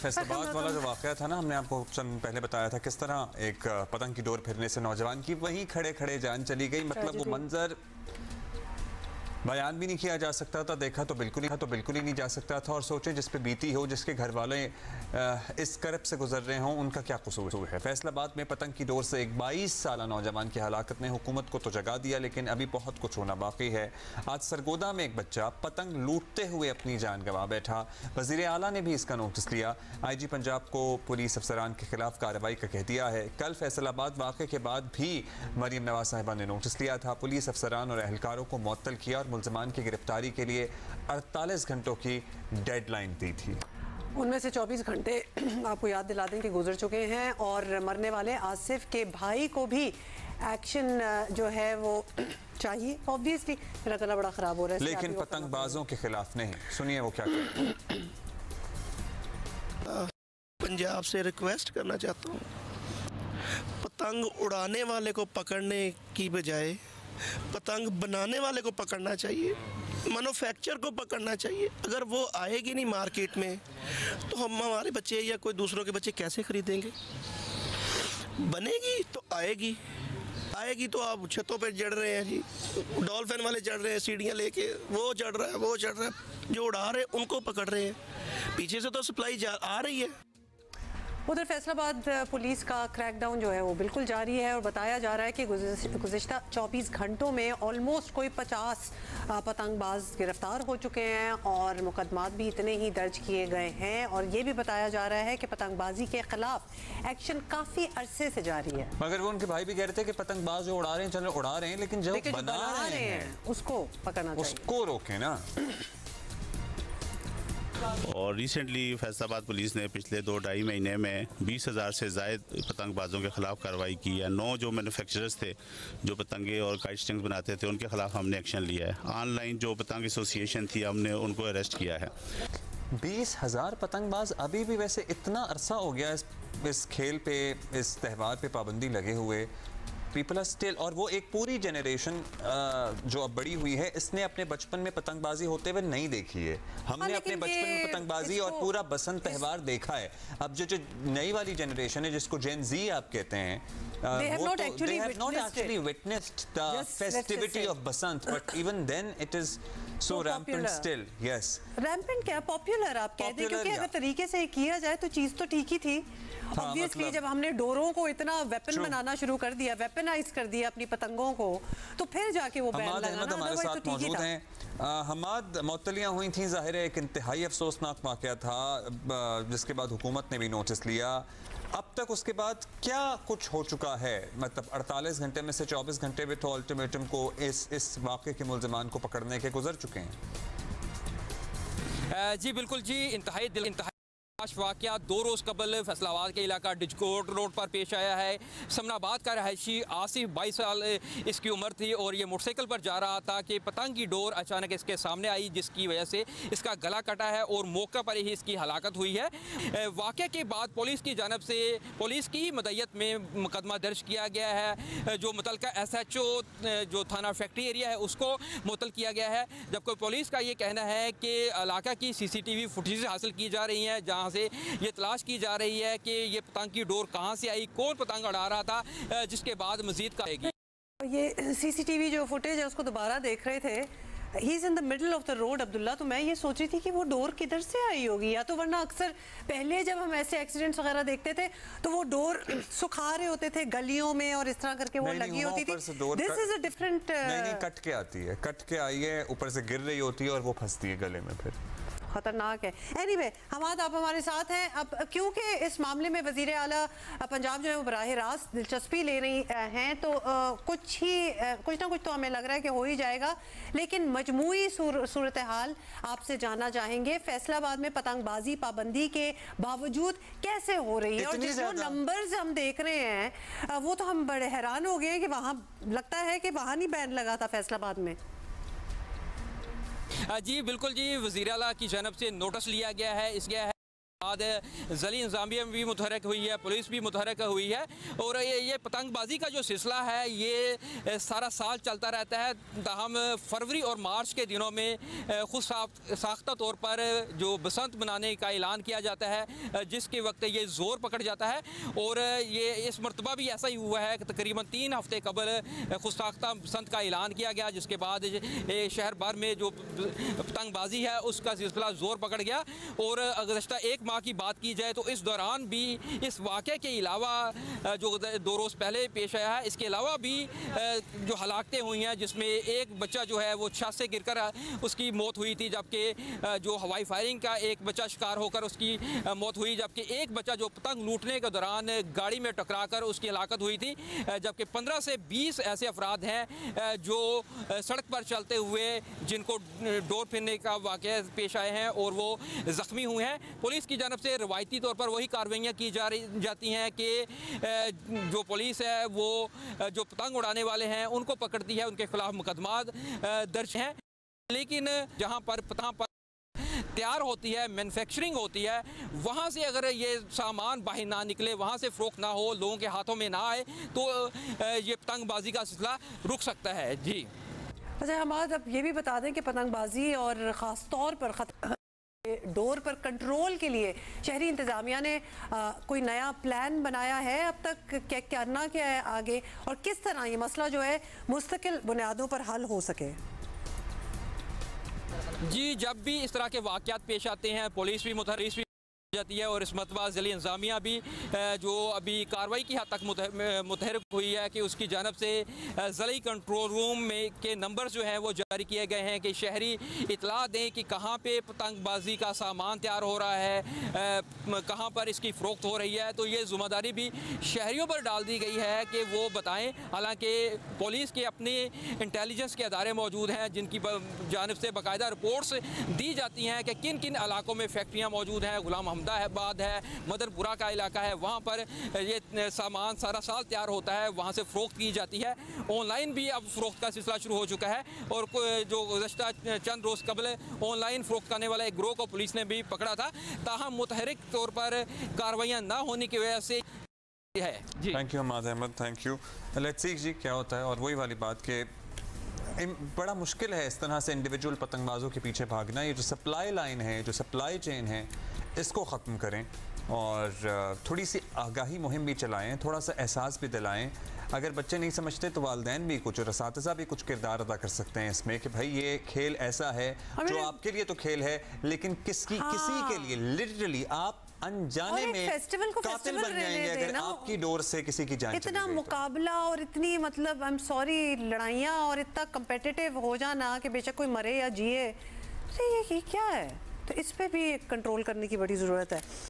फैसलाबाद वाला जो वाक़या था ना, हमने आपको चंद पहले बताया था किस तरह एक पतंग की डोर फिरने से नौजवान की वहीं खड़े खड़े जान चली गई। मतलब वो मंजर बयान भी नहीं किया जा सकता था, देखा तो बिल्कुल ही नहीं जा सकता था। और सोचें जिस पे बीती हो, जिसके घर वाले इस करब से गुजर रहे हों, उनका क्या कसूर है। फैसलाबाद में पतंग की डोर से एक 22 साल नौजवान की हलाकत ने हुकूमत को तो जगा दिया, लेकिन अभी बहुत कुछ होना बाकी है। आज सरगोदा में एक बच्चा पतंग लूटते हुए अपनी जान गंवा बैठा। वज़ीर आला ने भी इसका नोटिस लिया। IG पंजाब को पुलिस अफसरान के खिलाफ कार्रवाई का कह दिया है। कल फैसलाबाद वाक़े के बाद भी मरीम नवाज साहिबा ने नोटिस लिया था। पुलिस अफसरान और एहलकारों को मुअत्तल किया और मुल्ज़मान की गिरफ्तारी के लिए 48 घंटों की डेडलाइन दी थी। उनमें से 24 घंटे आपको याद दिला दें कि गुजर चुके हैं और मरने वाले आसिफ के भाई को भी एक्शन जो है वो चाहिए। ऑब्वियसली मेरा गला बड़ा ख़राब हो रहा है, लेकिन पतंगबाजों के खिलाफ नहीं। सुनिए वो क्या कहते हैं। पंजाब से रिक्वेस्ट करना चाहता हूँ, पतंग उड़ाने वाले को पकड़ने की बजाय पतंग बनाने वाले को पकड़ना चाहिए, मैन्युफैक्चर को पकड़ना चाहिए। अगर वो आएगी नहीं मार्केट में तो हम हमारे बच्चे या कोई दूसरों के बच्चे कैसे खरीदेंगे। बनेगी तो आएगी तो आप छतों पे चढ़ रहे हैं जी, डॉल्फिन वाले चढ़ रहे हैं सीढ़ियाँ लेके, वो चढ़ रहा है, जो उड़ा रहे हैं उनको पकड़ रहे हैं, पीछे से तो सप्लाई आ रही है। उधर फैसलाबाद पुलिस का क्रैकडाउन जो है वो बिल्कुल जारी है और बताया जा रहा है कि गुज़िश्ता 24 घंटों में ऑलमोस्ट कोई 50 पतंगबाज गिरफ्तार हो चुके हैं और मुकदमात भी इतने ही दर्ज किए गए हैं। और ये भी बताया जा रहा है कि पतंगबाजी के खिलाफ एक्शन काफ़ी अरसे से जारी है। मगर वो उनके भाई भी कह रहे थे कि पतंगबाज जो उड़ा रहे हैं चलो उड़ा रहे हैं, लेकिन जो बना रहे हैं उसको पकड़ना चाहिए, उसको रोके ना। और रिसेंटली फैसलाबाद पुलिस ने पिछले 2-2.5 महीने में 20,000 से ज़ायद पतंगबाजों के ख़िलाफ़ कार्रवाई की है। 9 जो मैन्युफैक्चरर्स थे जो पतंगे और काइट स्टिंग्स बनाते थे उनके ख़िलाफ़ हमने एक्शन लिया है। ऑनलाइन जो पतंग एसोसिएशन थी हमने उनको अरेस्ट किया है। 20,000 पतंगबाज अभी भी, वैसे इतना अरसा हो गया इस खेल पे, इस त्यौहार पे पाबंदी लगे हुए, पीपल आर स्टिल। और वो एक पूरी जनरेशन जो अब बड़ी हुई है, इसने अपने बचपन में पतंगबाजी होते हुए नहीं देखी है। हमने अपने बचपन में पतंगबाजी और पूरा बसंत त्यौहार देखा है। अब जो नई वाली जनरेशन है जिसको जेन ज़ी आप कहते हैं, they have not actually witnessed the festivity of Basant, but even then it is so rampant still. Yes, rampant क्या पॉपुलर आप कहते हैं, क्योंकि अगर तरीके से किया जाए तो चीज़ तो ठीक ही थी। ऑब्वियसली जब हमने डोरों को इतना वेपन बनाना शुरू कर दिया, वेपनाइज कर दिया अपनी पतंगों को, तो फिर जाके वो बैन लगाना। हमारे साथ मौजूद हैं हमाद। मौतलियाँ हुई थी, ज़ाहिर है एक इंतहाई अफसोसनाक वाक़या था जिसके बाद हुकूमत ने भी नोटिस लिया। अब तक उसके बाद क्या कुछ हो चुका है? मतलब 48 घंटे में से 24 घंटे में तो अल्टीमेटम को इस वाक़े के मुल्ज़मान को पकड़ने के गुजर चुके हैं। जी बिल्कुल जी, इंतहाई वाक़या 2 रोज़ कबल फैसलाबाद के इलाका डिजकोट रोड पर पेश आया है। समनाबाद का रहायशी आसिफ 22 साल इसकी उम्र थी और ये मोटरसाइकिल पर जा रहा था कि पतंग की डोर अचानक इसके सामने आई, जिसकी वजह से इसका गला कटा है और मौके पर ही इसकी हलाकत हुई है। वाक़े के बाद पुलिस की जानब से पुलिस की मदयत में मुकदमा दर्ज किया गया है। जो मुतलका SHO जो थाना फैक्ट्री एरिया है उसको मुअत्तल किया गया है, जबकि पुलिस का ये कहना है कि इलाका की CCTV फुटेज हासिल की जा रही हैं, जहाँ से ये तलाश की जा रही है कि ये पतंग की डोर कहां से आई, कौन पतंग उड़ा रहा था, जिसके बाद मजीद करेगी। ये CCTV जो फुटेज है उसको दोबारा देख रहे थे। He is in the middle of the road Abdullah, तो मैं ये सोच रही थी कि वो डोर किधर से आई होगी, या तो वरना अक्सर पहले जब हम ऐसे एक्सीडेंट्स वगैरह देखते थे तो वो डोर सुखा रहे होते थे गलियों में और इस तरह करके वो लगी होती थी। This is a different. नहीं, कट के आती है, कट के आई है, ऊपर से गिर रही होती है और वो फंसती है गले में, फिर खतरनाक है। एनीवे हमाद आप हमारे साथ हैं। अब क्योंकि इस मामले में वज़ीर आला पंजाब जो है वो बराह रास्त दिलचस्पी ले रही हैं, तो कुछ ना कुछ तो हमें लग रहा है कि हो ही जाएगा। लेकिन मजमूई सूरत हाल आपसे जानना चाहेंगे। फैसलाबाद में पतंगबाजी पाबंदी के बावजूद कैसे हो रही है, और जो नंबर्स हम देख रहे हैं वो तो हम बड़े हैरान हो गए कि वहाँ लगता है कि वहाँ नहीं बैन लगा था फैसलाबाद में। जी बिल्कुल जी, वज़ीर आला की जानब से नोटिस लिया गया है। बाद ज़ली इंतज़ामिया भी मुतहरक हुई है, पुलिस भी मुतहरक हुई है और ये पतंगबाजी का जो सिलसिला है ये सारा साल चलता रहता है। ताहम फरवरी और मार्च के दिनों में खुद साख्ता तौर पर जो बसंत मनाने का ऐलान किया जाता है, जिसके वक्त ये ज़ोर पकड़ जाता है और ये इस मरतबा भी ऐसा ही हुआ है कि तकरीबन 3 हफ्ते कबल खुद साख्ता बसंत का ऐलान किया गया, जिसके बाद शहर भर में जो पतंगबाजी है उसका सिलसिला ज़ोर पकड़ गया। और गुज़श्ता 1 माह की बात की जाए तो इस दौरान भी इस वाक़े के अलावा जो 2 रोज़ पहले पेश आया है, इसके अलावा भी जो हलाकतें हुई हैं, जिसमें एक बच्चा जो है वो छत से गिरकर उसकी मौत हुई थी, जबकि जो हवाई फायरिंग का एक बच्चा शिकार होकर उसकी मौत हुई, जबकि एक बच्चा जो पतंग लूटने के दौरान गाड़ी में टकरा कर उसकी हलाकत हुई थी, जबकि 15 से 20 ऐसे अफराद हैं जो सड़क पर चलते हुए जिनको डोर फिरने का वाक़या पेश आए हैं और वो ज़ख्मी हुए हैं। पुलिस की जानब से रवायती तौर पर वही कार्रवाइयाँ की जाती हैं कि जो पुलिस है वो जो पतंग उड़ाने वाले हैं उनको पकड़ती है, उनके खिलाफ मुकदमा दर्ज हैं। लेकिन जहाँ पर पतंग तैयार होती है, मैन्युफैक्चरिंग होती है, वहाँ से अगर ये सामान बाहर ना निकले, वहाँ से फ़रोख्त ना हो, लोगों के हाथों में ना आए, तो ये पतंगबाजी का सिलसिला रुक सकता है। जी अच्छा हमाद, अब ये भी बता दें कि पतंगबाजी और ख़ास तौर पर डोर पर कंट्रोल के लिए शहरी इंतज़ामिया ने कोई नया प्लान बनाया है अब तक? क्या करना क्या है आगे और किस तरह ये मसला जो है मुस्तकिल बुनियादों पर हल हो सके? जी, जब भी इस तरह के वाक़यात पेश आते हैं पुलिस भी मुतहरिक जाती है और इस मरतबा ज़िली इंतज़ामिया भी जो अभी कार्रवाई की हद तक मुतहरक हुई है कि उसकी जानब से ज़िली कंट्रोल रूम में के नंबर जो हैं वो जारी किए गए हैं कि शहरी इतला दें कि कहाँ पे पतंगबाजी का सामान तैयार हो रहा है, कहाँ पर इसकी फ़रोख्त हो रही है। तो ये ज़िम्मेदारी भी शहरियों पर डाल दी गई है कि वो बताएँ। हालाँकि पुलिस के अपने इंटेलिजेंस के अदारे मौजूद हैं जिनकी जानब से बाकायदा रिपोर्ट्स दी जाती हैं कि किन किन इलाकों में फैक्ट्रियाँ मौजूद हैं। गुलाम अहमदाबाद है, मदनपुरा का इलाका है, वहाँ पर ये सामान सारा साल तैयार होता है, वहाँ से फ़रोख्त की जाती है। ऑनलाइन भी अब फ़रोख्त का सिलसिला शुरू हो चुका है और जो गुज़श्ता चंद रोज़ कबल ऑनलाइन फ़रोख्त करने वाले एक ग्रोह को पुलिस ने भी पकड़ा था। ताहम मुतहरिक तौर पर कार्रवाइयाँ ना होने की वजह से है। जी thank you Hamad Ahmad, thank you. Let's see जी क्या होता है। और वही वाली बात कि बड़ा मुश्किल है इस तरह से इंडिविजुअल पतंगबाजों के पीछे भागना। ये जो सप्लाई लाइन है, जो सप्लाई चेन है, इसको ख़त्म करें और थोड़ी सी आगाही मुहिम भी चलाएं, थोड़ा सा एहसास भी दिलाएं। अगर बच्चे नहीं समझते तो वालिदैन भी कुछ और असातिज़ा भी कुछ किरदार अदा कर सकते हैं इसमें कि भाई ये खेल ऐसा है जो आपके लिए तो खेल है लेकिन किसी के लिए लिटरली आप अनजाने में कातिल बन जाएंगे अगर आपकी डोर से किसी की जान चली गई। इतना मुकाबला और इतनी मतलब आई एम सॉरी लड़ाइयाँ और इतना कम्पिटिटिव हो जाना कि बेशक कोई मरे या जिए, तो ये क्या है? तो इस पे भी कंट्रोल करने की बड़ी ज़रूरत है।